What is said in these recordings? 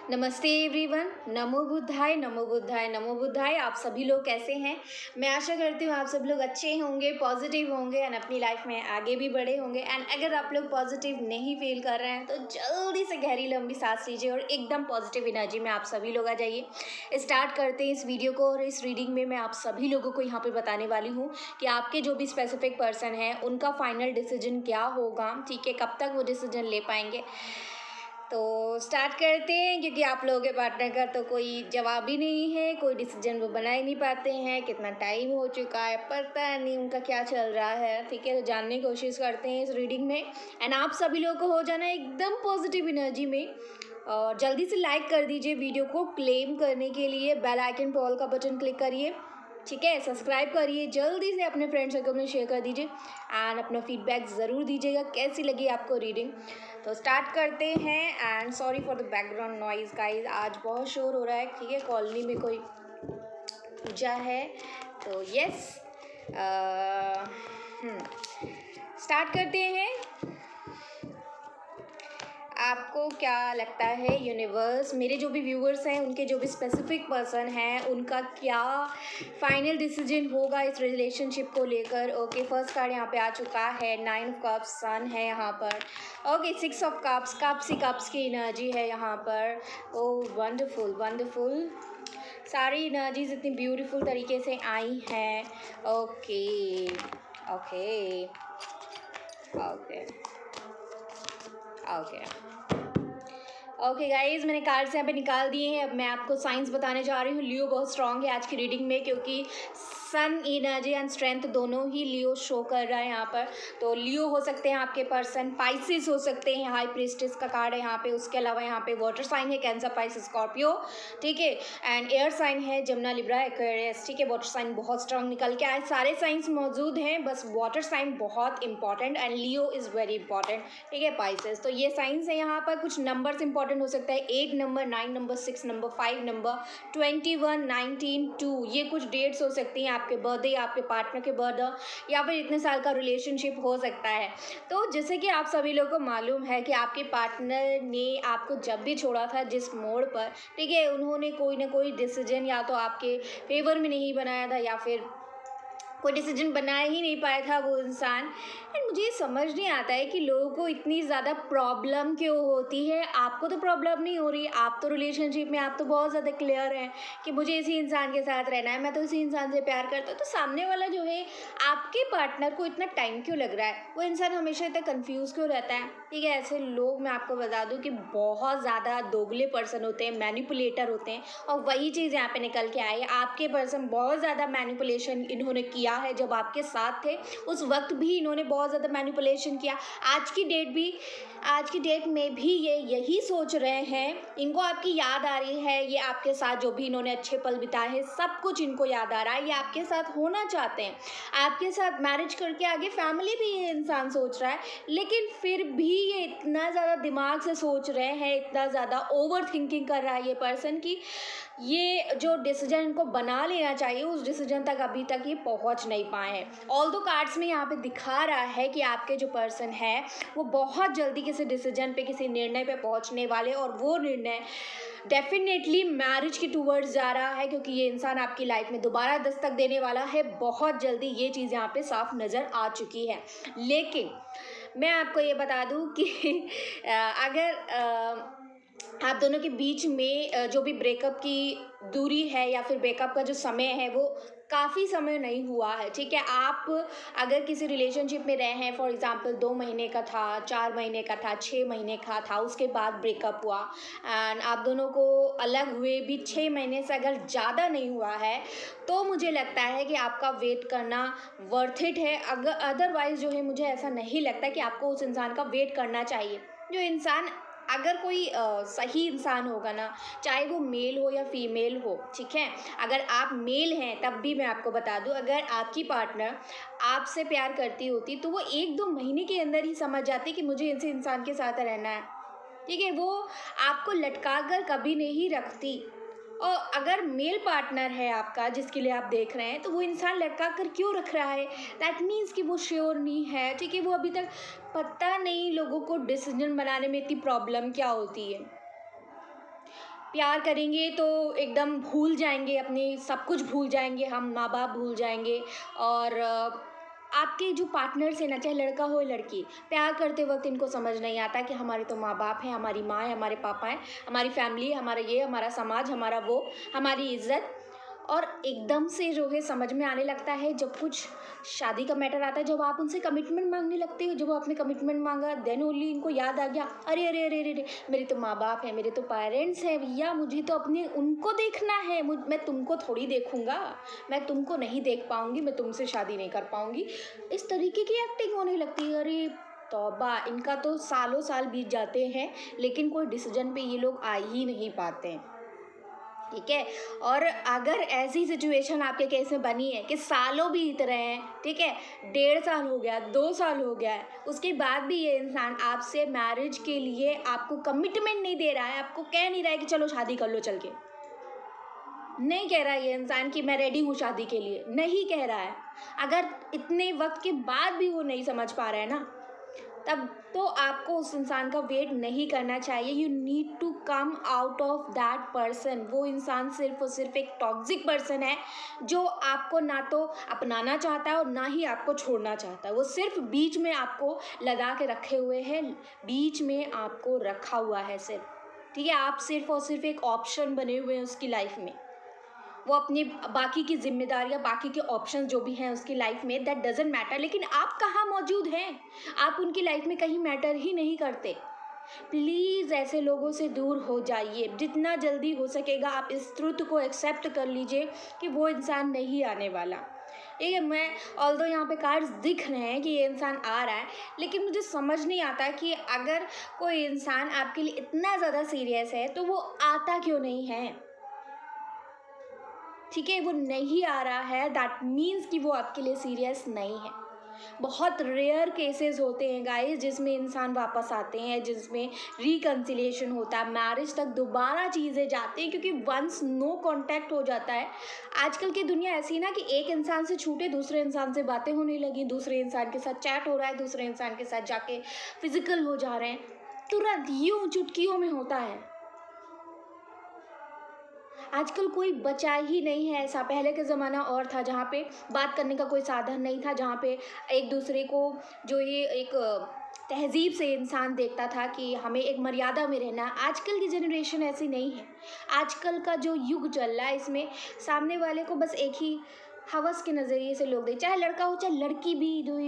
नमस्ते एवरीवन। नमो बुद्धाय नमो बुद्धाय नमो बुद्धाय। आप सभी लोग कैसे हैं? मैं आशा करती हूँ आप सब लोग अच्छे होंगे, पॉजिटिव होंगे एंड अपनी लाइफ में आगे भी बढ़े होंगे। एंड अगर आप लोग पॉजिटिव नहीं फील कर रहे हैं तो जल्दी से गहरी लंबी सांस लीजिए और एकदम पॉजिटिव एनर्जी में आप सभी लोग आ जाइए। स्टार्ट करते हैं इस वीडियो को। और इस रीडिंग में मैं आप सभी लोगों को यहाँ पर बताने वाली हूँ कि आपके जो भी स्पेसिफिक पर्सन हैं उनका फाइनल डिसीजन क्या होगा, ठीक है, कब तक वो डिसीजन ले पाएंगे। तो स्टार्ट करते हैं, क्योंकि आप लोगों के पार्टनर का तो कोई जवाब ही नहीं है, कोई डिसीजन वो बना ही नहीं पाते हैं। कितना टाइम हो चुका है पता नहीं उनका क्या चल रहा है, ठीक है। तो जानने की कोशिश करते हैं इस रीडिंग में। एंड आप सभी लोगों को हो जाना एकदम पॉजिटिव एनर्जी में। और जल्दी से लाइक कर दीजिए वीडियो को। क्लेम करने के लिए बेल आइकन पे ऑल का बटन क्लिक करिए, ठीक है। सब्सक्राइब करिए, जल्दी से अपने फ्रेंड सर्कल में शेयर कर दीजिए एंड अपना फीडबैक ज़रूर दीजिएगा कैसी लगी आपको रीडिंग। तो स्टार्ट करते हैं। And sorry for the background noise guys, आज बहुत शोर हो रहा है, ठीक है। कॉलोनी में कोई पूजा है तो यस। स्टार्ट करते हैं। आपको क्या लगता है यूनिवर्स, मेरे जो भी व्यूअर्स हैं उनके जो भी स्पेसिफिक पर्सन हैं उनका क्या फाइनल डिसीजन होगा इस रिलेशनशिप को लेकर। ओके, फर्स्ट कार्ड यहाँ पे आ चुका है, 9 ऑफ कप्स, सन है यहाँ पर। Okay, 6 of cups, cups he cups की एनर्जी है यहाँ पर। ओह वंडरफुल वंडरफुल, सारी एनर्जीज इतनी ब्यूटीफुल तरीके से आई हैं। Okay okay okay okay okay guys, मैंने कार्ड्स यहाँ पे निकाल दिए हैं। अब मैं आपको साइंस बताने जा रही हूँ। लियो बहुत स्ट्रांग है आज की रीडिंग में, क्योंकि सन एनर्जी एंड स्ट्रेंथ दोनों ही लियो शो कर रहा है यहाँ पर। तो लियो हो सकते हैं आपके पर्सन, पाइसिस हो सकते हैं, हाई प्रीस्टेस का कार्ड है यहाँ पे। उसके अलावा यहाँ पे वाटर साइन है, कैंसर, पाइसिस, स्कॉर्पियो, ठीक है। एंड एयर साइन है, जमुना, लिब्रा, एक्वेरियस, ठीक है। वाटर साइन बहुत स्ट्रांग निकल के आए, सारे साइंस मौजूद हैं, बस वाटर साइन बहुत important and Leo is very important, ठीक है। पाइसिस, तो ये साइंस है यहाँ पर। कुछ नंबर्स इंपॉर्टेंट हो सकता है, 8 नंबर, 9 नंबर, 6 नंबर, 5 नंबर, 21, 19, 2, ये कुछ डेट्स हो सकती हैं। आपके बर्थडे, आपके पार्टनर के बर्थडे, या फिर इतने साल का रिलेशनशिप हो सकता है। तो जैसे कि आप सभी लोगों को मालूम है कि आपके पार्टनर ने आपको जब भी छोड़ा था, जिस मोड़ पर, ठीक है, उन्होंने कोई ना कोई डिसीजन या तो आपके फेवर में नहीं बनाया था, या फिर कोई डिसीजन बना ही नहीं पाया था वो इंसान। एंड मुझे ये समझ नहीं आता है कि लोगों को इतनी ज़्यादा प्रॉब्लम क्यों होती है। आपको तो प्रॉब्लम नहीं हो रही, आप तो रिलेशनशिप में, आप तो बहुत ज़्यादा क्लियर हैं कि मुझे इसी इंसान के साथ रहना है, मैं तो इसी इंसान से प्यार करता हूँ। तो सामने वाला जो है, आपके पार्टनर को इतना टाइम क्यों लग रहा है, वो इंसान हमेशा इतना कन्फ्यूज़ क्यों रहता है, ठीक है। ऐसे लोग, मैं आपको बता दूँ कि बहुत ज़्यादा दोगले पर्सन होते हैं, मैनिपुलेटर होते हैं। और वही चीज़ यहाँ पे निकल के आई है। आपके पर्सन बहुत ज़्यादा मैनिपुलेशन इन्होंने किया है जब आपके साथ थे, उस वक्त भी इन्होंने बहुत ज़्यादा मैनिपुलेशन किया। आज की डेट में भी ये यही सोच रहे हैं। इनको आपकी याद आ रही है, ये आपके साथ जो भी इन्होंने अच्छे पल बिताए हैं सब कुछ इनको याद आ रहा है। ये आपके साथ होना चाहते हैं, आपके साथ मैरिज करके आगे फैमिली भी ये इंसान सोच रहा है। लेकिन फिर भी ये इतना ज़्यादा दिमाग से सोच रहे हैं, इतना ज़्यादा ओवर थिंकिंग कर रहा है ये पर्सन की ये जो डिसीजन इनको बना लेना चाहिए, उस डिसीजन तक अभी तक ये पहुंच नहीं पाए हैं। ऑल दो कार्ड्स में यहाँ पे दिखा रहा है कि आपके जो पर्सन है वो बहुत जल्दी किसी डिसीजन पे, किसी निर्णय पे पहुंचने वाले, और वो निर्णय डेफिनेटली मैरिज की टूवर्ड्स जा रहा है, क्योंकि ये इंसान आपकी लाइफ में दोबारा दस्तक देने वाला है बहुत जल्दी। ये चीज़ यहाँ पे साफ नज़र आ चुकी है। लेकिन मैं आपको ये बता दूँ कि अगर आप दोनों के बीच में जो भी ब्रेकअप की दूरी है या फिर ब्रेकअप का जो समय है वो काफ़ी समय नहीं हुआ है, ठीक है। आप अगर किसी रिलेशनशिप में रहे हैं, फॉर एग्जांपल 2 महीने का था, 4 महीने का था, 6 महीने का था, उसके बाद ब्रेकअप हुआ एंड आप दोनों को अलग हुए भी 6 महीने से अगर ज़्यादा नहीं हुआ है, तो मुझे लगता है कि आपका वेट करना वर्थ इट है। अगर अदरवाइज़ जो है, मुझे ऐसा नहीं लगता कि आपको उस इंसान का वेट करना चाहिए। जो इंसान, अगर कोई सही इंसान होगा ना, चाहे वो मेल हो या फीमेल हो, ठीक है। अगर आप मेल हैं तब भी मैं आपको बता दूं, अगर आपकी पार्टनर आपसे प्यार करती होती तो वो 1-2 महीने के अंदर ही समझ जाती कि मुझे इस इंसान के साथ रहना है, ठीक है। वो आपको लटका कर कभी नहीं रखती। और अगर मेल पार्टनर है आपका जिसके लिए आप देख रहे हैं, तो वो इंसान लटका कर क्यों रख रहा है? दैट मीन्स कि वो श्योर नहीं है, ठीक है। वो अभी तक पता नहीं लोगों को डिसीजन बनाने में इतनी प्रॉब्लम क्या होती है। प्यार करेंगे तो एकदम भूल जाएंगे, अपने सब कुछ भूल जाएंगे, हम माँ बाप भूल जाएंगे। और आपके जो पार्टनर्स हैं ना, चाहे लड़का हो या लड़की, प्यार करते वक्त इनको समझ नहीं आता कि हमारे तो माँ बाप हैं, हमारी माँ है, हमारे पापा हैं, हमारी फैमिली है, हमारा ये, हमारा समाज, हमारा वो, हमारी इज्जत। और एकदम से जो है समझ में आने लगता है जब कुछ शादी का मैटर आता है, जब आप उनसे कमिटमेंट मांगने लगते हो, जब आपने कमिटमेंट मांगा, देन ओनली इनको याद आ गया, अरे अरे अरे अरे अरे, मेरे तो माँ बाप हैं, मेरे तो पेरेंट्स हैं भैया, मुझे तो अपने उनको देखना है, मैं तुमको थोड़ी देखूंगा, मैं तुमको नहीं देख पाऊंगी, मैं तुमसे शादी नहीं कर पाऊंगी। इस तरीके की एक्टिंग होने लगती है। अरे तौबा, इनका तो सालों साल बीत जाते हैं लेकिन कोई डिसीजन पे ये लोग आ ही नहीं पाते हैं। ठीक है। और अगर ऐसी सिचुएशन आपके केस में बनी है कि सालों बीत रहे हैं, ठीक है, 1.5 साल हो गया, 2 साल हो गया है, उसके बाद भी ये इंसान आपसे मैरिज के लिए आपको कमिटमेंट नहीं दे रहा है, आपको कह नहीं रहा है कि चलो शादी कर लो चल के, नहीं कह रहा है ये इंसान कि मैं रेडी हूँ शादी के लिए, नहीं कह रहा है, अगर इतने वक्त के बाद भी वो नहीं समझ पा रहा है ना, तब तो आपको उस इंसान का वेट नहीं करना चाहिए। You need to come out of that person. वो इंसान सिर्फ और सिर्फ एक टॉक्सिक पर्सन है जो आपको ना तो अपनाना चाहता है और ना ही आपको छोड़ना चाहता है। वो सिर्फ बीच में आपको लगा के रखे हुए है, बीच में आपको रखा हुआ है सिर्फ, ठीक है। आप सिर्फ और सिर्फ एक ऑप्शन बने हुए हैं उसकी लाइफ में। वो अपनी बाकी की जिम्मेदारियाँ, बाकी के ऑप्शन जो भी हैं उसकी लाइफ में, दैट डजेंट मैटर, लेकिन आप कहाँ मौजूद हैं, आप उनकी लाइफ में कहीं मैटर ही नहीं करते। प्लीज़ ऐसे लोगों से दूर हो जाइए, जितना जल्दी हो सकेगा आप इस ट्रुथ को एक्सेप्ट कर लीजिए कि वो इंसान नहीं आने वाला। ठीक है, मैं ऑल्दो यहाँ पे कार्ड्स दिख रहे हैं कि ये इंसान आ रहा है, लेकिन मुझे समझ नहीं आता कि अगर कोई इंसान आपके लिए इतना ज़्यादा सीरियस है तो वो आता क्यों नहीं है। ठीक है, वो नहीं आ रहा है, दैट मीन्स कि वो आपके लिए सीरियस नहीं है। बहुत रेयर केसेस होते हैं गाइस जिसमें इंसान वापस आते हैं, जिसमें रिकन्सिलिएशन होता है, मैरिज तक दोबारा चीज़ें जाती हैं, क्योंकि वंस नो कांटेक्ट हो जाता है। आजकल की दुनिया ऐसी है ना कि एक इंसान से छूटे दूसरे इंसान से बातें होने लगी, दूसरे इंसान के साथ चैट हो रहा है, दूसरे इंसान के साथ जाके फिजिकल हो जा रहे हैं, तुरंत यूं चुटकियों में होता है। आजकल कोई बचा ही नहीं है ऐसा। पहले का ज़माना और था जहाँ पे बात करने का कोई साधन नहीं था, जहाँ पे एक दूसरे को जो ये एक तहज़ीब से इंसान देखता था कि हमें एक मर्यादा में रहना। आजकल की जनरेशन ऐसी नहीं है। आजकल का जो युग चल रहा है इसमें सामने वाले को बस एक ही हवस के नज़रिए से लोग देख, चाहे लड़का हो चाहे लड़की भी, जो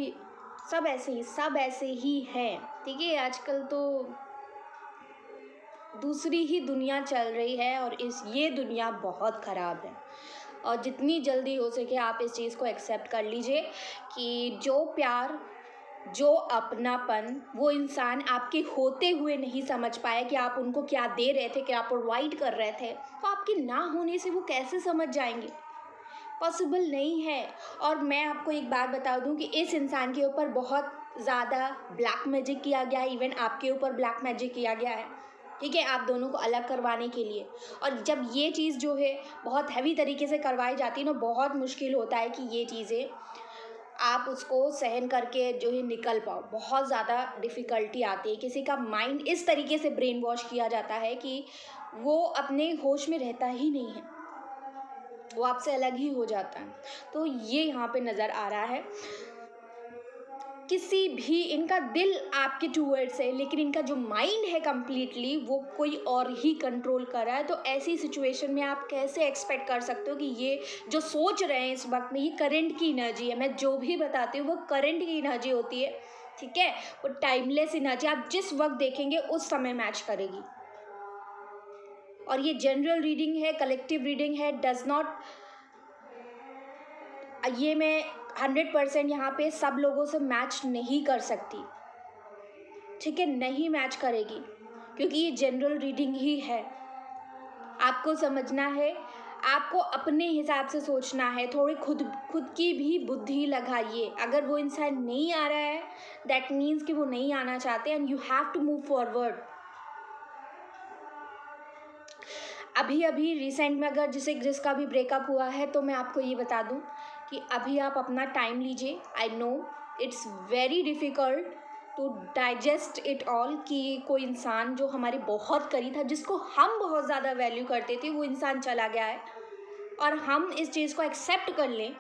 सब ऐसे ही हैं। ठीक है, आजकल तो दूसरी ही दुनिया चल रही है और ये दुनिया बहुत ख़राब है। और जितनी जल्दी हो सके आप इस चीज़ को एक्सेप्ट कर लीजिए कि जो प्यार, जो अपनापन वो इंसान आपके होते हुए नहीं समझ पाया कि आप उनको क्या दे रहे थे, क्या प्रोवाइड कर रहे थे, तो आपके ना होने से वो कैसे समझ जाएंगे। पॉसिबल नहीं है। और मैं आपको एक बात बता दूं कि इस इंसान के ऊपर बहुत ज़्यादा ब्लैक मैजिक किया गया है, इवन आपके ऊपर ब्लैक मैजिक किया गया है। ठीक है, आप दोनों को अलग करवाने के लिए। और जब ये चीज़ जो है बहुत हैवी तरीके से करवाई जाती है ना, बहुत मुश्किल होता है कि ये चीज़ें आप उसको सहन करके जो है निकल पाओ। बहुत ज़्यादा डिफ़िकल्टी आती है। किसी का माइंड इस तरीके से ब्रेन वॉश किया जाता है कि वो अपने होश में रहता ही नहीं है, वो आपसे अलग ही हो जाता है। तो ये यहाँ पे नज़र आ रहा है। किसी भी, इनका दिल आपके टूवर्ड्स है लेकिन इनका जो माइंड है कम्प्लीटली वो कोई और ही कंट्रोल कर रहा है। तो ऐसी सिचुएशन में आप कैसे एक्सपेक्ट कर सकते हो कि ये जो सोच रहे हैं इस वक्त में, ये करंट की एनर्जी है। मैं जो भी बताती हूँ वो करंट की एनर्जी होती है। ठीक है, वो टाइमलेस एनर्जी आप जिस वक्त देखेंगे उस समय मैच करेगी। और ये जनरल रीडिंग है, कलेक्टिव रीडिंग है, डज नॉट, ये मैं 100% यहाँ पे सब लोगों से मैच नहीं कर सकती। ठीक है, नहीं मैच करेगी क्योंकि ये जनरल रीडिंग ही है। आपको समझना है, आपको अपने हिसाब से सोचना है, थोड़ी खुद की भी बुद्धि लगाइए। अगर वो इंसान नहीं आ रहा है दैट मीन्स कि वो नहीं आना चाहते and you have to move forward. अभी रिसेंट में अगर जिसका भी ब्रेकअप हुआ है तो मैं आपको ये बता दूं कि अभी आप अपना टाइम लीजिए। I know it's very difficult to digest it all कि कोई इंसान जो हमारे बहुत करीब था, जिसको हम बहुत ज़्यादा वैल्यू करते थे, वो इंसान चला गया है और हम इस चीज़ को एक्सेप्ट कर लें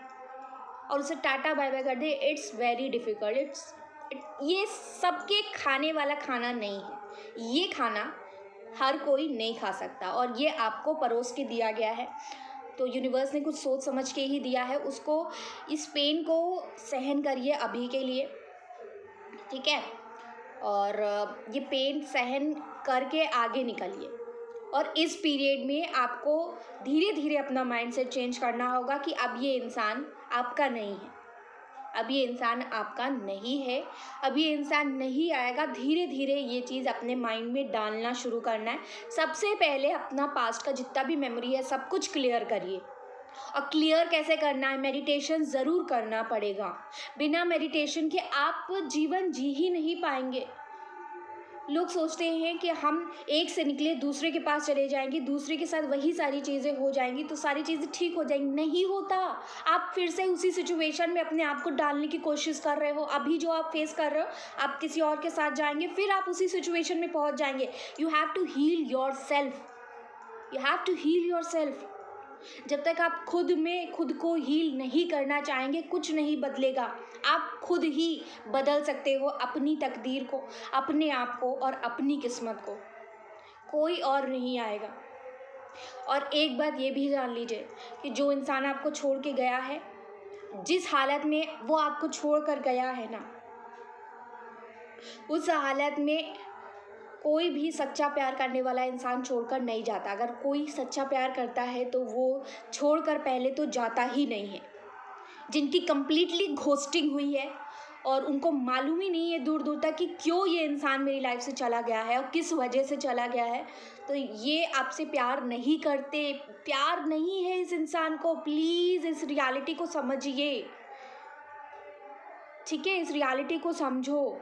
और उसे टाटा बाय बाय कर दे। It's very difficult. ये सबके खाने वाला खाना नहीं है। ये खाना हर कोई नहीं खा सकता और ये आपको परोस के दिया गया है। तो यूनिवर्स ने कुछ सोच समझ के ही दिया है। उसको, इस पेन को सहन करिए अभी के लिए, ठीक है। और ये पेन सहन करके आगे निकलिए। और इस पीरियड में आपको धीरे धीरे अपना माइंडसेट चेंज करना होगा कि अब ये इंसान आपका नहीं है, अब ये इंसान आपका नहीं है, अब ये इंसान नहीं आएगा। धीरे धीरे ये चीज़ अपने माइंड में डालना शुरू करना है। सबसे पहले अपना पास्ट का जितना भी मेमोरी है सब कुछ क्लियर करिए। और क्लियर कैसे करना है? मेडिटेशन ज़रूर करना पड़ेगा। बिना मेडिटेशन के आप जीवन जी ही नहीं पाएंगे। लोग सोचते हैं कि हम एक से निकले दूसरे के पास चले जाएंगे, दूसरे के साथ वही सारी चीज़ें हो जाएंगी तो सारी चीज़ें ठीक हो जाएंगी। नहीं होता। आप फिर से उसी सिचुएशन में अपने आप को डालने की कोशिश कर रहे हो। अभी जो आप फेस कर रहे हो, आप किसी और के साथ जाएंगे, फिर आप उसी सिचुएशन में पहुंच जाएंगे। You have to heal yourself, you have to heal yourself. जब तक आप खुद में खुद को हील नहीं करना चाहेंगे, कुछ नहीं बदलेगा। आप खुद ही बदल सकते हो अपनी तकदीर को, अपने आप को और अपनी किस्मत को। कोई और नहीं आएगा। और एक बात ये भी जान लीजिए कि जो इंसान आपको छोड़ के गया है, जिस हालत में वो आपको छोड़ कर गया है ना, उस हालत में कोई भी सच्चा प्यार करने वाला इंसान छोड़कर नहीं जाता। अगर कोई सच्चा प्यार करता है तो वो छोड़कर पहले तो जाता ही नहीं है। जिनकी कंप्लीटली घोस्टिंग हुई है और उनको मालूम ही नहीं है दूर दूर तक कि क्यों ये इंसान मेरी लाइफ से चला गया है और किस वजह से चला गया है, तो ये आपसे प्यार नहीं करते, प्यार नहीं है इस इंसान को। प्लीज़ इस रियलिटी को समझिए, ठीक है? इस रियलिटी को समझो।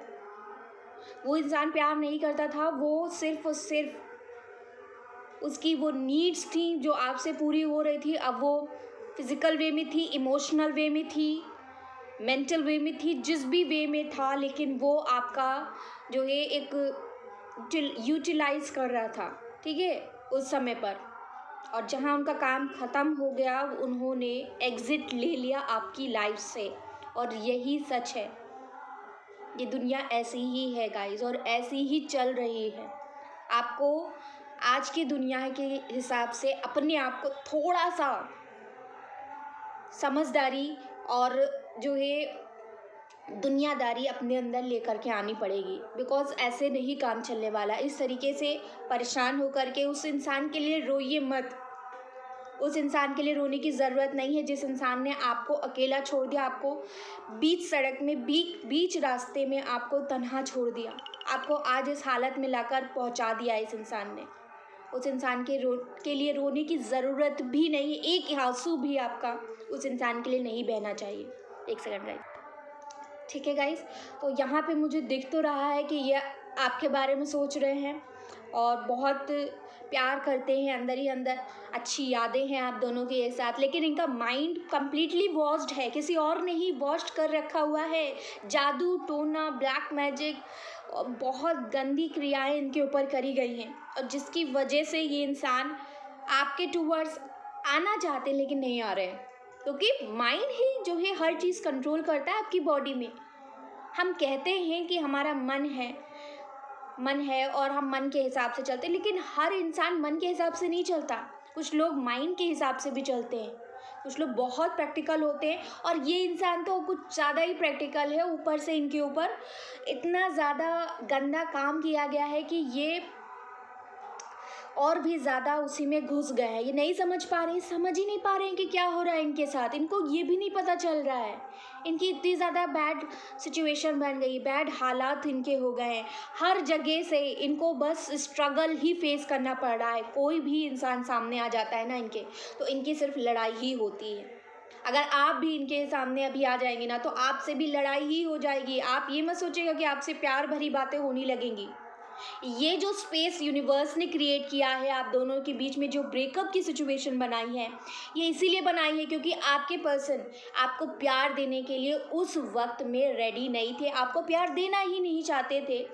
वो इंसान प्यार नहीं करता था, वो सिर्फ और सिर्फ उसकी वो नीड्स थी जो आपसे पूरी हो रही थी। अब वो फिज़िकल वे में थी, इमोशनल वे में थी, मेंटल वे में थी, जिस भी वे में था, लेकिन वो आपका जो है एक यूटिलाइज कर रहा था, ठीक है, उस समय पर। और जहाँ उनका काम ख़त्म हो गया, उन्होंने एग्ज़िट ले लिया आपकी लाइफ से। और यही सच है। ये दुनिया ऐसी ही है गाइस, और ऐसी ही चल रही है। आपको आज की दुनिया के हिसाब से अपने आप को थोड़ा सा समझदारी और जो है दुनियादारी अपने अंदर लेकर के आनी पड़ेगी। बिकॉज़ ऐसे नहीं काम चलने वाला। इस तरीके से परेशान होकर के उस इंसान के लिए रोइए मत। उस इंसान के लिए रोने की ज़रूरत नहीं है जिस इंसान ने आपको अकेला छोड़ दिया, आपको बीच सड़क में, बीच रास्ते में आपको तन्हा छोड़ दिया, आपको आज इस हालत में लाकर पहुंचा दिया इस इंसान ने। उस इंसान के लिए रोने की ज़रूरत भी नहीं है। एक आंसू भी आपका उस इंसान के लिए नहीं बहना चाहिए। एक सेकंड गाइस, ठीक है गाइस। तो यहाँ पे मुझे दिख तो रहा है कि ये आपके बारे में सोच रहे हैं और बहुत प्यार करते हैं अंदर ही अंदर, अच्छी यादें हैं आप दोनों के एक साथ, लेकिन इनका माइंड कम्प्लीटली वॉश्ड है, किसी और ने ही वॉश्ड कर रखा हुआ है। जादू टोना, ब्लैक मैजिक, बहुत गंदी क्रियाएं इनके ऊपर करी गई हैं, और जिसकी वजह से ये इंसान आपके टूवर्ड्स आना चाहते हैं लेकिन नहीं आ रहे हैं, क्योंकि माइंड ही जो है हर चीज़ कंट्रोल करता है आपकी बॉडी में। हम कहते हैं कि हमारा मन है और हम मन के हिसाब से चलते हैं, लेकिन हर इंसान मन के हिसाब से नहीं चलता। कुछ लोग माइंड के हिसाब से भी चलते हैं, कुछ लोग बहुत प्रैक्टिकल होते हैं, और ये इंसान तो कुछ ज़्यादा ही प्रैक्टिकल है। ऊपर से इनके ऊपर इतना ज़्यादा गंदा काम किया गया है कि ये और भी ज़्यादा उसी में घुस गए हैं। ये नहीं समझ पा रहे हैं, समझ ही नहीं पा रहे हैं कि क्या हो रहा है इनके साथ। इनको ये भी नहीं पता चल रहा है। इनकी इतनी ज़्यादा बैड सिचुएशन बन गई, बैड हालात इनके हो गए हैं। हर जगह से इनको बस स्ट्रगल ही फेस करना पड़ रहा है। कोई भी इंसान सामने आ जाता है ना इनके, तो इनकी सिर्फ लड़ाई ही होती है। अगर आप भी इनके सामने अभी आ जाएंगे ना, तो आपसे भी लड़ाई ही हो जाएगी। आप ये मत सोचिएगा कि आपसे प्यार भरी बातें होने लगेंगी। ये जो स्पेस यूनिवर्स ने क्रिएट किया है आप दोनों के बीच में, जो ब्रेकअप की सिचुएशन बनाई है, ये इसीलिए बनाई है क्योंकि आपके पर्सन आपको प्यार देने के लिए उस वक्त में रेडी नहीं थे, आपको प्यार देना ही नहीं चाहते थे।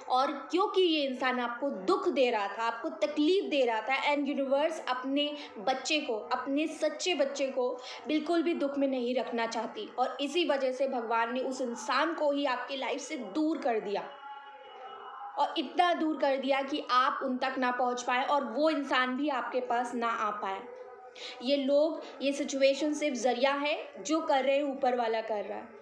और क्योंकि ये इंसान आपको दुख दे रहा था, आपको तकलीफ़ दे रहा था, एंड यूनिवर्स अपने बच्चे को, अपने सच्चे बच्चे को बिल्कुल भी दुख में नहीं रखना चाहती, और इसी वजह से भगवान ने उस इंसान को ही आपकी लाइफ से दूर कर दिया, और इतना दूर कर दिया कि आप उन तक ना पहुंच पाए और वो इंसान भी आपके पास ना आ पाए। ये लोग, ये सिचुएशन सिर्फ ज़रिया है, जो कर रहे हैं ऊपर वाला कर रहा है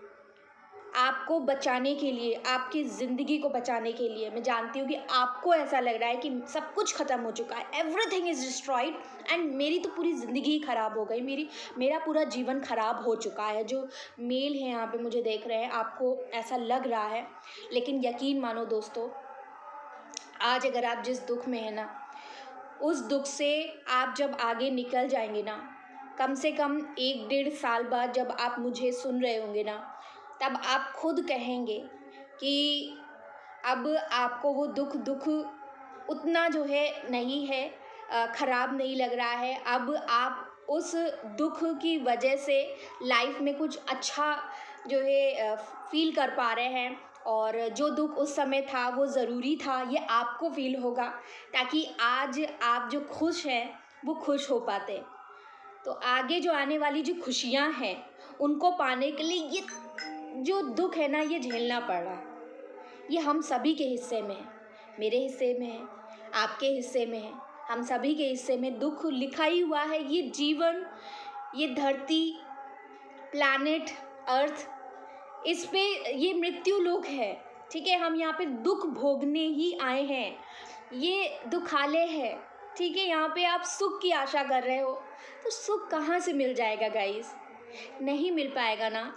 आपको बचाने के लिए, आपकी ज़िंदगी को बचाने के लिए। मैं जानती हूँ कि आपको ऐसा लग रहा है कि सब कुछ ख़त्म हो चुका है, एवरीथिंग इज़ डिस्ट्रॉयड, एंड मेरी तो पूरी ज़िंदगी ही ख़राब हो गई, मेरा पूरा जीवन ख़राब हो चुका है। जो मेल है यहाँ पे मुझे देख रहे हैं, आपको ऐसा लग रहा है, लेकिन यकीन मानो दोस्तों, आज अगर आप जिस दुख में हैं ना, उस दुख से आप जब आगे निकल जाएंगे ना, कम से कम 1-1.5 साल बाद जब आप मुझे सुन रहे होंगे ना, तब आप खुद कहेंगे कि अब आपको वो दुख उतना जो है नहीं है, ख़राब नहीं लग रहा है। अब आप उस दुख की वजह से लाइफ में कुछ अच्छा जो है फील कर पा रहे हैं, और जो दुख उस समय था वो ज़रूरी था, ये आपको फील होगा, ताकि आज आप जो खुश हैं वो खुश हो पाते। तो आगे जो आने वाली जो खुशियाँ हैं उनको पाने के लिए ये जो दुख है ना, ये झेलना पड़ रहा है। ये हम सभी के हिस्से में है, मेरे हिस्से में है, आपके हिस्से में है, हम सभी के हिस्से में दुख लिखा ही हुआ है। ये जीवन, ये धरती, प्लैनेट अर्थ, इस पे ये मृत्यु लोक है, ठीक है। हम यहाँ पे दुख भोगने ही आए हैं, ये दुखालय है, ठीक है। यहाँ पे आप सुख की आशा कर रहे हो, तो सुख कहाँ से मिल जाएगा गाइस? नहीं मिल पाएगा ना।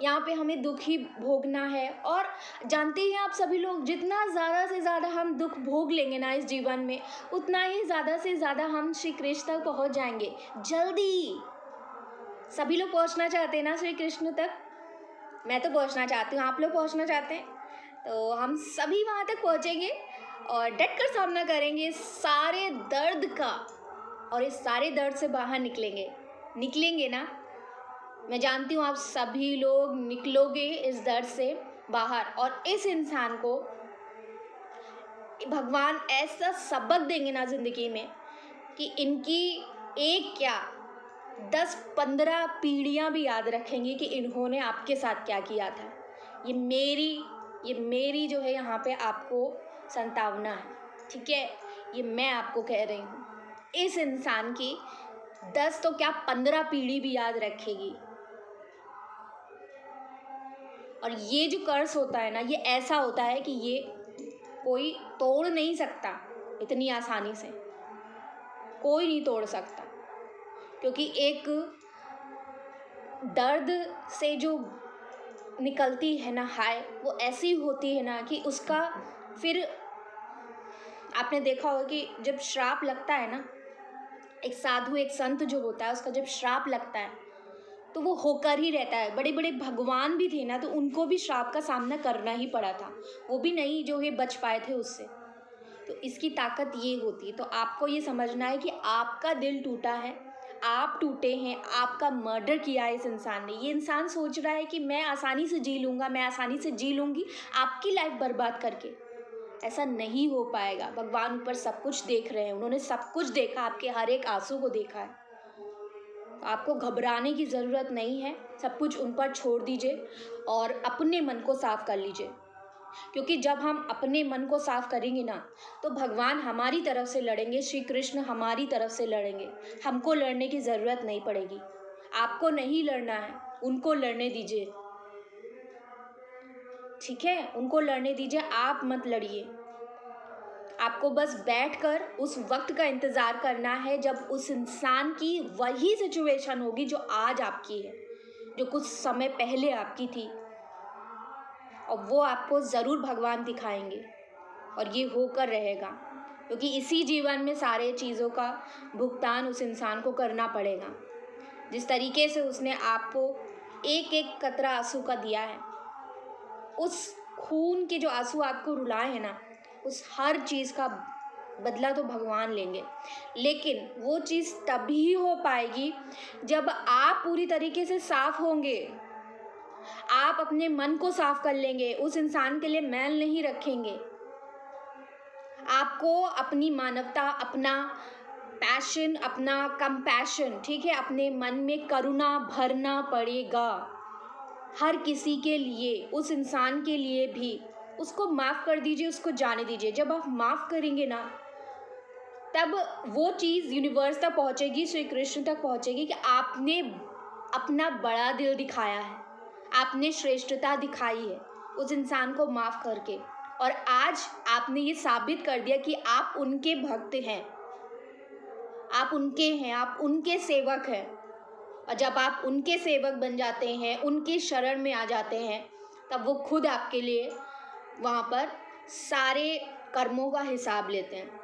यहाँ पे हमें दुख ही भोगना है, और जानते हैं आप सभी लोग, जितना ज़्यादा से ज़्यादा हम दुख भोग लेंगे ना इस जीवन में, उतना ही ज़्यादा से ज़्यादा हम श्री कृष्ण तक पहुँच जाएंगे। जल्दी सभी लोग पहुँचना चाहते हैं ना श्री कृष्ण तक? मैं तो पहुँचना चाहती हूँ, आप लोग पहुँचना चाहते हैं, तो हम सभी वहाँ तक पहुँचेंगे और डट कर सामना करेंगे सारे दर्द का, और इस सारे दर्द से बाहर निकलेंगे ना। मैं जानती हूँ आप सभी लोग निकलोगे इस दर्द से बाहर, और इस इंसान को भगवान ऐसा सबक देंगे ना ज़िंदगी में कि इनकी एक क्या 10-15 पीढ़ियाँ भी याद रखेंगी कि इन्होंने आपके साथ क्या किया था। ये मेरी जो है यहाँ पे आपको संतावना है, ठीक है। ये मैं आपको कह रही हूँ, इस इंसान की 10 तो क्या 15 पीढ़ी भी याद रखेगी। और ये जो कर्स होता है ना, ये ऐसा होता है कि ये कोई तोड़ नहीं सकता इतनी आसानी से, कोई नहीं तोड़ सकता, क्योंकि एक दर्द से जो निकलती है ना हाय, वो ऐसी होती है ना कि उसका फिर आपने देखा होगा कि जब श्राप लगता है ना, एक साधु, एक संत जो होता है, उसका जब श्राप लगता है तो वो होकर ही रहता है। बड़े बड़े भगवान भी थे ना, तो उनको भी श्राप का सामना करना ही पड़ा था, वो भी नहीं जो है बच पाए थे उससे। तो इसकी ताकत ये होती है। तो आपको ये समझना है कि आपका दिल टूटा है, आप टूटे हैं, आपका मर्डर किया है इस इंसान ने। ये इंसान सोच रहा है कि मैं आसानी से जी लूँगा, मैं आसानी से जी लूँगी आपकी लाइफ बर्बाद करके। ऐसा नहीं हो पाएगा। भगवान ऊपर सब कुछ देख रहे हैं, उन्होंने सब कुछ देखा, आपके हर एक आंसू को देखा है। आपको घबराने की ज़रूरत नहीं है, सब कुछ उन पर छोड़ दीजिए और अपने मन को साफ़ कर लीजिए, क्योंकि जब हम अपने मन को साफ़ करेंगे ना, तो भगवान हमारी तरफ से लड़ेंगे, श्री कृष्ण हमारी तरफ से लड़ेंगे। हमको लड़ने की ज़रूरत नहीं पड़ेगी, आपको नहीं लड़ना है, उनको लड़ने दीजिए, ठीक है। उनको लड़ने दीजिए, आप मत लड़िए। आपको बस बैठकर उस वक्त का इंतज़ार करना है जब उस इंसान की वही सिचुएशन होगी जो आज आपकी है, जो कुछ समय पहले आपकी थी, और वो आपको ज़रूर भगवान दिखाएंगे, और ये होकर रहेगा, क्योंकि इसी जीवन में सारे चीज़ों का भुगतान उस इंसान को करना पड़ेगा। जिस तरीके से उसने आपको एक एक कतरा आंसू का दिया है, उस खून के जो आंसू आपको रुलाए हैं ना, उस हर चीज़ का बदला तो भगवान लेंगे, लेकिन वो चीज़ तभी हो पाएगी जब आप पूरी तरीके से साफ होंगे, आप अपने मन को साफ कर लेंगे, उस इंसान के लिए मैल नहीं रखेंगे। आपको अपनी मानवता, अपना पैशन, अपना कंपैशन, ठीक है, अपने मन में करुणा भरना पड़ेगा हर किसी के लिए, उस इंसान के लिए भी। उसको माफ़ कर दीजिए, उसको जाने दीजिए। जब आप माफ़ करेंगे ना, तब वो चीज़ यूनिवर्स तक पहुँचेगी, श्री कृष्ण तक पहुँचेगी कि आपने अपना बड़ा दिल दिखाया है, आपने श्रेष्ठता दिखाई है उस इंसान को माफ़ करके, और आज आपने ये साबित कर दिया कि आप उनके भक्त हैं, आप उनके हैं, आप उनके सेवक हैं। और जब आप उनके सेवक बन जाते हैं, उनके शरण में आ जाते हैं, तब वो खुद आपके लिए वहाँ पर सारे कर्मों का हिसाब लेते हैं।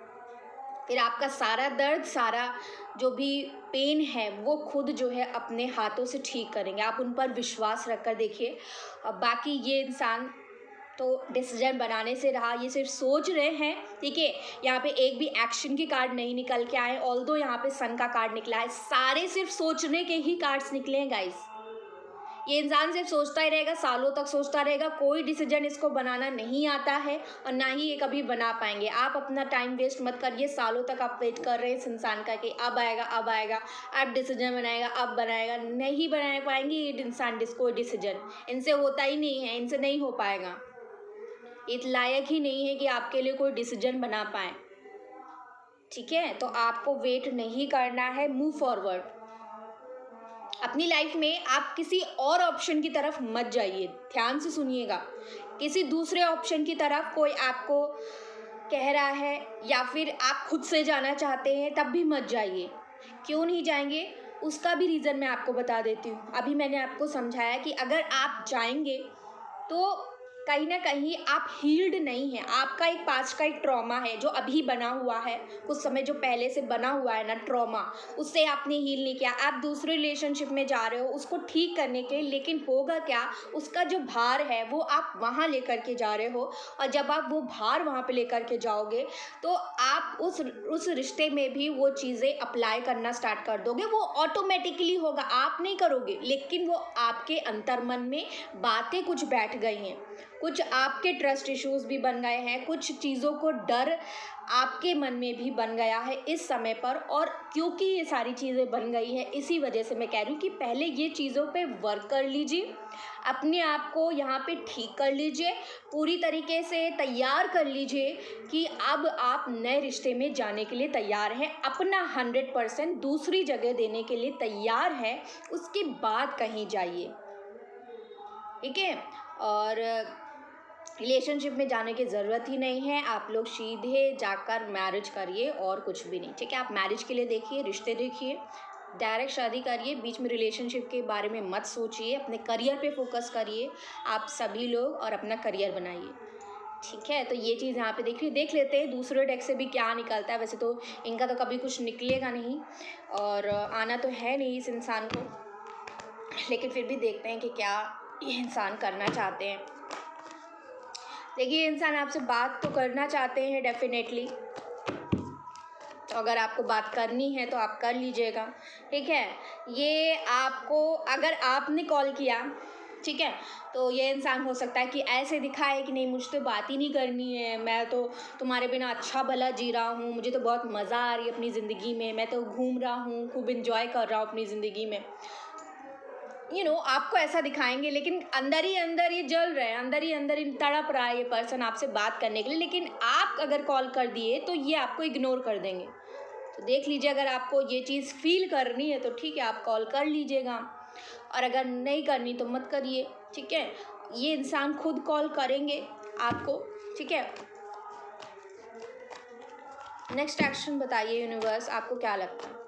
फिर आपका सारा दर्द, सारा जो भी पेन है, वो खुद जो है अपने हाथों से ठीक करेंगे। आप उन पर विश्वास रख कर देखिए। और बाकी ये इंसान तो डिसीजन बनाने से रहा, ये सिर्फ सोच रहे हैं, ठीक है। यहाँ पे एक भी एक्शन की कार्ड नहीं निकल के आए, ऑल्दो यहाँ पे सन का कार्ड निकला है। सारे सिर्फ सोचने के ही कार्ड्स निकले हैं गाइस। ये इंसान सिर्फ सोचता ही रहेगा, सालों तक सोचता रहेगा, कोई डिसीजन इसको बनाना नहीं आता है और ना ही ये कभी बना पाएंगे। आप अपना टाइम वेस्ट मत करिए, सालों तक आप वेट कर रहे हैं इस इंसान का कि अब आएगा, अब आएगा, अब डिसीजन बनाएगा, अब बनाएगा। नहीं बना पाएंगे ये इंसान कोई डिसीजन, इनसे होता ही नहीं है, इनसे नहीं हो पाएगा। ये लायक ही नहीं है कि आपके लिए कोई डिसीजन बना पाए, ठीक है। तो आपको वेट नहीं करना है, मूव फॉरवर्ड। अपनी लाइफ में आप किसी और ऑप्शन की तरफ मत जाइए, ध्यान से सुनिएगा। किसी दूसरे ऑप्शन की तरफ कोई आपको कह रहा है या फिर आप खुद से जाना चाहते हैं, तब भी मत जाइए। क्यों नहीं जाएंगे, उसका भी रीज़न मैं आपको बता देती हूँ। अभी मैंने आपको समझाया कि अगर आप जाएंगे तो कहीं ना कहीं आप हील्ड नहीं हैं। आपका एक पास्ट का एक ट्रॉमा है जो अभी बना हुआ है, कुछ समय जो पहले से बना हुआ है ना ट्रॉमा, उससे आपने हील नहीं किया। आप दूसरे रिलेशनशिप में जा रहे हो उसको ठीक करने के, लेकिन होगा क्या, उसका जो भार है वो आप वहाँ लेकर के जा रहे हो। और जब आप वो भार वहाँ पे लेकर के जाओगे तो आप उस रिश्ते में भी वो चीज़ें अप्लाई करना स्टार्ट कर दोगे। वो ऑटोमेटिकली होगा, आप नहीं करोगे, लेकिन वो आपके अंतर्मन में बातें कुछ बैठ गई हैं, कुछ आपके ट्रस्ट इश्यूज भी बन गए हैं, कुछ चीज़ों को डर आपके मन में भी बन गया है इस समय पर। और क्योंकि ये सारी चीज़ें बन गई है, इसी वजह से मैं कह रही हूँ कि पहले ये चीज़ों पे वर्क कर लीजिए, अपने आप को यहाँ पे ठीक कर लीजिए, पूरी तरीके से तैयार कर लीजिए कि अब आप नए रिश्ते में जाने के लिए तैयार हैं, अपना 100% दूसरी जगह देने के लिए तैयार हैं, उसके बाद कहीं जाइए, ठीक है। और रिलेशनशिप में जाने की ज़रूरत ही नहीं है, आप लोग सीधे जाकर मैरिज करिए और कुछ भी नहीं, ठीक है। आप मैरिज के लिए देखिए, रिश्ते देखिए, डायरेक्ट शादी करिए, बीच में रिलेशनशिप के बारे में मत सोचिए, अपने करियर पे फोकस करिए आप सभी लोग, और अपना करियर बनाइए, ठीक है। तो ये चीज़ यहाँ पे देख लेते हैं दूसरे डेक से भी क्या निकलता है। वैसे तो इनका तो कभी कुछ निकलेगा नहीं और आना तो है नहीं इस इंसान को, लेकिन फिर भी देखते हैं कि क्या ये इंसान करना चाहते हैं। देखिए, इंसान आपसे बात तो करना चाहते हैं डेफिनेटली, तो अगर आपको बात करनी है तो आप कर लीजिएगा, ठीक है। ये आपको, अगर आपने कॉल किया, ठीक है, तो ये इंसान हो सकता है कि ऐसे दिखाए कि नहीं मुझे तो बात ही नहीं करनी है, मैं तो तुम्हारे बिना अच्छा भला जी रहा हूँ, मुझे तो बहुत मज़ा आ रही है अपनी ज़िंदगी में, मैं तो घूम रहा हूँ, खूब इंजॉय कर रहा हूँ अपनी ज़िंदगी में, आपको ऐसा दिखाएंगे, लेकिन अंदर ही अंदर ये जल रहे हैं, अंदर ही अंदर तड़प रहा है ये पर्सन आपसे बात करने के लिए। लेकिन आप अगर कॉल कर दिए तो ये आपको इग्नोर कर देंगे। तो देख लीजिए, अगर आपको ये चीज़ फील करनी है तो ठीक है, आप कॉल कर लीजिएगा, और अगर नहीं करनी तो मत करिए, ठीक है। ये इंसान खुद कॉल करेंगे आपको, ठीक है। नेक्स्ट एक्शन बताइए यूनिवर्स, आपको क्या लगता है?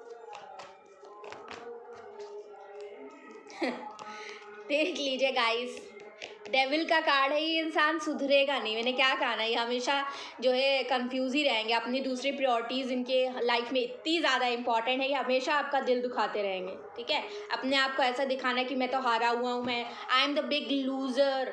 देख लीजिए गाइस, डेविल का कार्ड है, ये इंसान सुधरेगा नहीं। मैंने क्या कहा ना, ये हमेशा जो है कंफ्यूज ही रहेंगे, अपनी दूसरी प्रायोरिटीज़ इनके लाइफ में इतनी ज़्यादा इंपॉर्टेंट है कि हमेशा आपका दिल दुखाते रहेंगे, ठीक है। अपने आप को ऐसा दिखाना कि मैं तो हारा हुआ हूँ, मैं I am the big loser,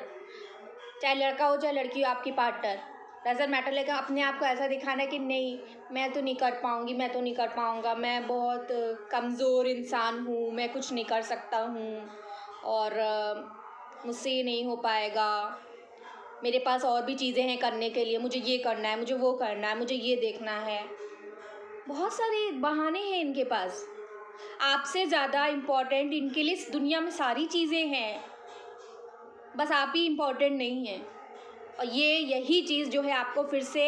चाहे लड़का हो चाहे लड़की हो आपकी पार्टनर, डजंट मैटर, लेकिन अपने आप को ऐसा दिखाना कि नहीं मैं तो नहीं कर पाऊँगी, मैं तो नहीं कर पाऊँगा, मैं बहुत कमज़ोर इंसान हूँ, मैं कुछ नहीं कर सकता हूँ और मुझसे ये नहीं हो पाएगा, मेरे पास और भी चीज़ें हैं करने के लिए, मुझे ये करना है, मुझे वो करना है, मुझे ये देखना है। बहुत सारे बहाने हैं इनके पास। आपसे ज़्यादा इम्पोर्टेंट इनके लिए इस दुनिया में सारी चीज़ें हैं, बस आप ही इम्पोर्टेंट नहीं हैं। और यही चीज़ जो है आपको फिर से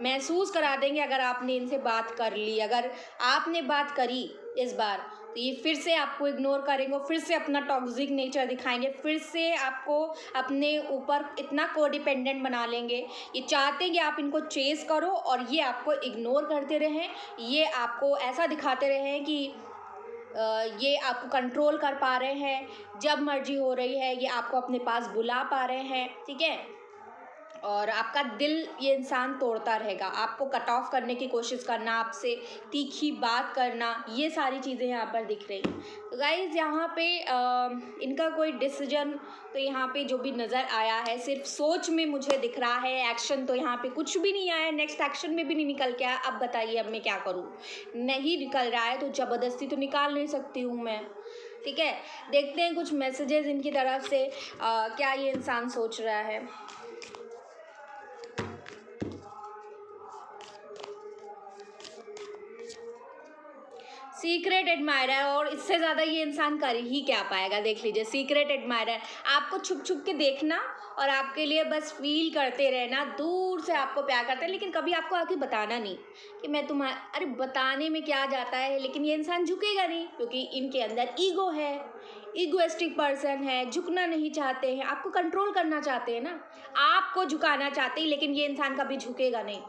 महसूस करा देंगे अगर आपने इनसे बात कर ली। अगर आपने बात करी इस बार तो ये फिर से आपको इग्नोर करेंगे, फिर से अपना टॉक्सिक नेचर दिखाएंगे, फिर से आपको अपने ऊपर इतना कोडिपेंडेंट बना लेंगे। ये चाहते हैं कि आप इनको चेस करो और ये आपको इग्नोर करते रहें, ये आपको ऐसा दिखाते रहें कि ये आपको कंट्रोल कर पा रहे हैं, जब मर्जी हो रही है ये आपको अपने पास बुला पा रहे हैं, ठीक है। और आपका दिल ये इंसान तोड़ता रहेगा, आपको कट ऑफ करने की कोशिश करना, आपसे तीखी बात करना, ये सारी चीज़ें यहाँ पर दिख रही हैं। तो गाइज़ यहाँ पे इनका कोई डिसीजन तो यहाँ पे जो भी नज़र आया है सिर्फ सोच में मुझे दिख रहा है, एक्शन तो यहाँ पे कुछ भी नहीं आया, नेक्स्ट एक्शन में भी नहीं निकल के आया। अब बताइए अब मैं क्या करूँ, नहीं निकल रहा है तो ज़बरदस्ती तो निकाल नहीं सकती हूँ मैं, ठीक है। देखते हैं कुछ मैसेजेस इनकी तरफ से क्या ये इंसान सोच रहा है। सीक्रेट एडमायरर, और इससे ज़्यादा ये इंसान कर ही क्या पाएगा। देख लीजिए, सीक्रेट एडमायरर, आपको छुप छुप के देखना और आपके लिए बस फील करते रहना, दूर से आपको प्यार करते हैं लेकिन कभी आपको आके बताना नहीं कि मैं तुम्हारा, अरे बताने में क्या जाता है। लेकिन ये इंसान झुकेगा नहीं क्योंकि इनके अंदर ईगो है, ईगोइस्टिक पर्सन है, झुकना नहीं चाहते हैं, आपको कंट्रोल करना चाहते हैं ना, आपको झुकाना चाहते हैं, लेकिन ये इंसान कभी झुकेगा नहीं।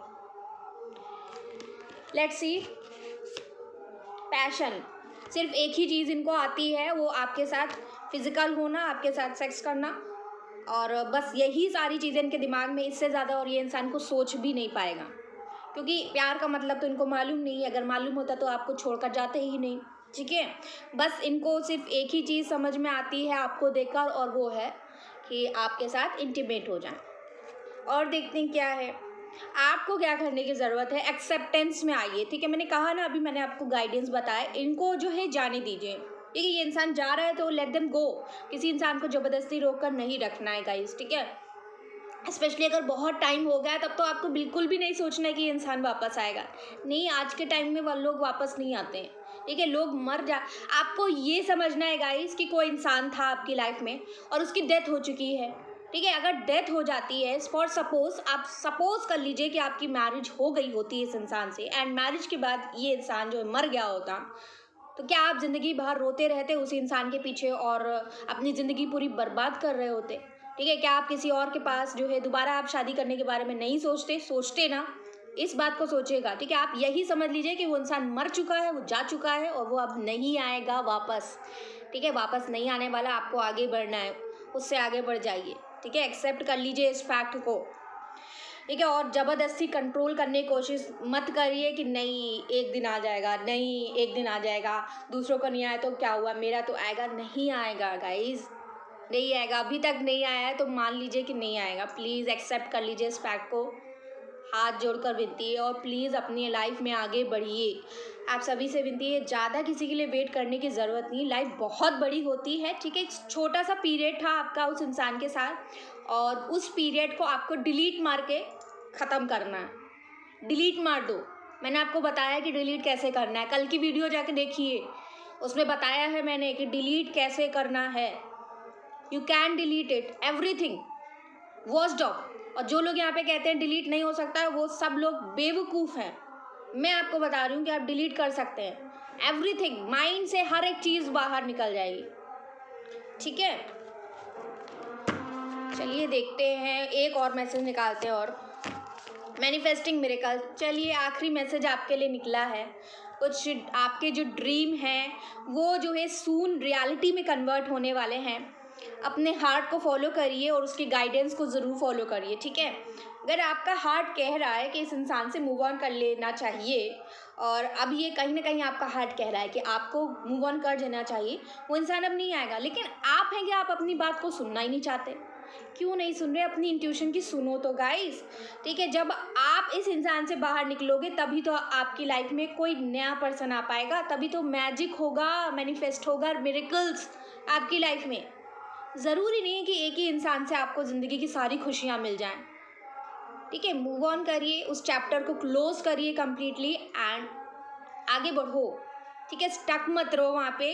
Let's see. पैशन, सिर्फ एक ही चीज़ इनको आती है, वो आपके साथ फिजिकल होना, आपके साथ सेक्स करना, और बस यही सारी चीज़ें इनके दिमाग में, इससे ज़्यादा और ये इंसान को सोच भी नहीं पाएगा क्योंकि प्यार का मतलब तो इनको मालूम नहीं है। अगर मालूम होता तो आपको छोड़कर जाते ही नहीं, ठीक है। बस इनको सिर्फ एक ही चीज़ समझ में आती है आपको देखकर, और वो है कि आपके साथ इंटीमेट हो जाए। और देखते हैं क्या है, आपको क्या करने की ज़रूरत है, एक्सेप्टेंस में आइए, ठीक है। मैंने कहा ना, अभी मैंने आपको गाइडेंस बताया, इनको जो है जाने दीजिए, ठीक है। ये इंसान जा रहा है तो लेट देम गो, किसी इंसान को ज़बरदस्ती रोक कर नहीं रखना है गाइस, ठीक है। स्पेशली अगर बहुत टाइम हो गया है तब तो आपको बिल्कुल भी नहीं सोचना है कि ये इंसान वापस आएगा। नहीं, आज के टाइम में वो लोग वापस नहीं आते हैं, ठीक है। लोग मर जा, आपको ये समझना है गाइस कि कोई इंसान था आपकी लाइफ में और उसकी डेथ हो चुकी है, ठीक है। अगर डेथ हो जाती है, फॉर सपोज, आप सपोज कर लीजिए कि आपकी मैरिज हो गई होती है इस इंसान से, एंड मैरिज के बाद ये इंसान जो है मर गया होता, तो क्या आप ज़िंदगी भर रोते रहते उस इंसान के पीछे और अपनी ज़िंदगी पूरी बर्बाद कर रहे होते, ठीक है। क्या आप किसी और के पास जो है दोबारा आप शादी करने के बारे में नहीं सोचते ना, इस बात को सोचेगा, ठीक है। आप यही समझ लीजिए कि वो इंसान मर चुका है, वो जा चुका है और वो अब नहीं आएगा वापस, ठीक है। वापस नहीं आने वाला, आपको आगे बढ़ना है, उससे आगे बढ़ जाइए, ठीक है। एक्सेप्ट कर लीजिए इस फैक्ट को, ठीक है। और ज़बरदस्ती कंट्रोल करने की कोशिश मत करिए कि नहीं एक दिन आ जाएगा, नहीं एक दिन आ जाएगा, दूसरों को नहीं आया तो क्या हुआ, मेरा तो आएगा। नहीं आएगा गाइज, नहीं आएगा। अभी तक नहीं आया है तो मान लीजिए कि नहीं आएगा। प्लीज़ एक्सेप्ट कर लीजिए इस फैक्ट को, हाथ जोड़कर विनती है, और प्लीज़ अपनी लाइफ में आगे बढ़िए। आप सभी से विनती है, ज़्यादा किसी के लिए वेट करने की ज़रूरत नहीं, लाइफ बहुत बड़ी होती है, ठीक है। एक छोटा सा पीरियड था आपका उस इंसान के साथ और उस पीरियड को आपको डिलीट मार के ख़त्म करना है, डिलीट मार दो। मैंने आपको बताया कि डिलीट कैसे करना है, कल की वीडियो जाके देखिए, उसमें बताया है मैंने कि डिलीट कैसे करना है। You can delete it everything, watch dog. और जो लोग यहाँ पे कहते हैं डिलीट नहीं हो सकता है, वो सब लोग बेवकूफ़ हैं। मैं आपको बता रही हूँ कि आप डिलीट कर सकते हैं एवरीथिंग, माइंड से हर एक चीज़ बाहर निकल जाएगी, ठीक है। चलिए देखते हैं, एक और मैसेज निकालते हैं। और मैनिफेस्टिंग मिरेकल, चलिए आखिरी मैसेज आपके लिए निकला है। कुछ आपके जो ड्रीम हैं वो जो है सून रियलिटी में कन्वर्ट होने वाले हैं। अपने हार्ट को फॉलो करिए और उसकी गाइडेंस को ज़रूर फॉलो करिए, ठीक है। अगर आपका हार्ट कह रहा है कि इस इंसान से मूव ऑन कर लेना चाहिए, और अब ये कहीं ना कहीं आपका हार्ट कह रहा है कि आपको मूव ऑन कर देना चाहिए, वो इंसान अब नहीं आएगा, लेकिन आप हैं कि आप अपनी बात को सुनना ही नहीं चाहते, क्यों नहीं सुन रहे? अपनी इंट्यूशन की सुनो तो गाइस, ठीक है? जब आप इस इंसान से बाहर निकलोगे तभी तो आपकी लाइफ में कोई नया पर्सन आ पाएगा, तभी तो मैजिक होगा, मैनिफेस्ट होगा, मिरेकल्स आपकी लाइफ में। ज़रूरी नहीं है कि एक ही इंसान से आपको ज़िंदगी की सारी खुशियाँ मिल जाएं, ठीक है? मूव ऑन करिए, उस चैप्टर को क्लोज करिए कम्प्लीटली एंड आगे बढ़ो, ठीक है? स्टक मत रहो वहाँ पे।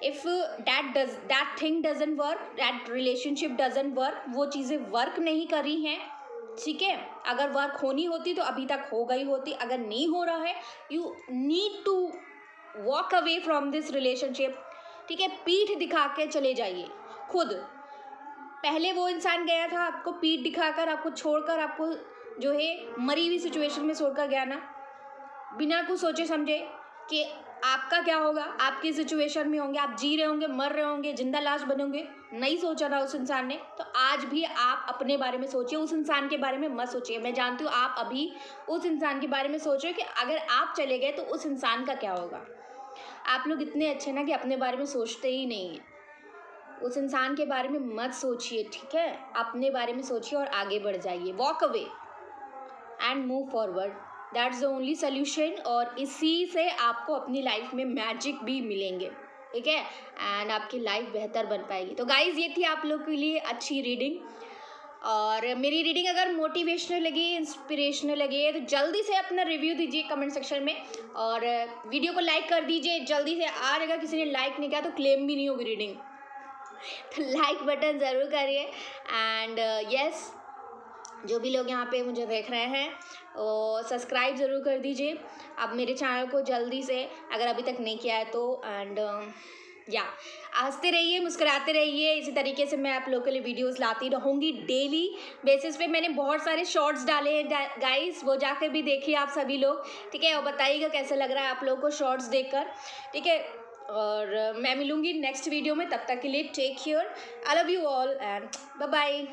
If that thing doesn't work, that relationship doesn't work, वो चीज़ें वर्क नहीं कर रही हैं, ठीक है? अगर वर्क होनी होती तो अभी तक हो गई होती। अगर नहीं हो रहा है, you need to walk away from this relationship, ठीक है? पीठ दिखा के चले जाइए खुद। पहले वो इंसान गया था आपको पीठ दिखाकर, आपको छोड़कर, आपको जो है मरी हुई सिचुएशन में छोड़कर गया ना, बिना कुछ सोचे समझे कि आपका क्या होगा, आप किस सिचुएशन में होंगे, आप जी रहे होंगे, मर रहे होंगे, जिंदा लाश बनोगे। नहीं सोचा ना उस इंसान ने, तो आज भी आप अपने बारे में सोचिए, उस इंसान के बारे में मत सोचिए। मैं जानती हूँ आप अभी उस इंसान के बारे में सोच रहे हो कि अगर आप चले गए तो उस इंसान का क्या होगा। आप लोग इतने अच्छे ना कि अपने बारे में सोचते ही नहीं हैं। उस इंसान के बारे में मत सोचिए, ठीक है? अपने बारे में सोचिए और आगे बढ़ जाइए। Walk away and move forward, that's the only solution. और इसी से आपको अपनी लाइफ में मैजिक भी मिलेंगे, ठीक है? एंड आपकी लाइफ बेहतर बन पाएगी। तो गाइज़, ये थी आप लोग के लिए अच्छी रीडिंग। और मेरी रीडिंग अगर मोटिवेशनल लगी, इंस्पिरेशनल लगे तो जल्दी से अपना रिव्यू दीजिए कमेंट सेक्शन में, और वीडियो को लाइक कर दीजिए जल्दी से। आज अगर किसी ने लाइक नहीं किया तो क्लेम भी नहीं होगी रीडिंग, तो लाइक बटन ज़रूर करिए। एंड यस, जो भी लोग यहाँ पे मुझे देख रहे हैं वो सब्सक्राइब ज़रूर कर दीजिए अब मेरे चैनल को जल्दी से, अगर अभी तक नहीं किया है तो। एंड या हंसते रहिए, मुस्कुराते रहिए। इसी तरीके से मैं आप लोगों के लिए वीडियोस लाती रहूँगी डेली बेसिस पे। मैंने बहुत सारे शॉर्ट्स डाले हैं गाइस, वो जाकर भी देखिए आप सभी लोग, ठीक है? और बताइएगा कैसा लग रहा है आप लोगों को शॉर्ट्स देखकर, ठीक है? और मैं मिलूँगी नेक्स्ट वीडियो में, तब तक के लिए take care, I love you all and bye bye.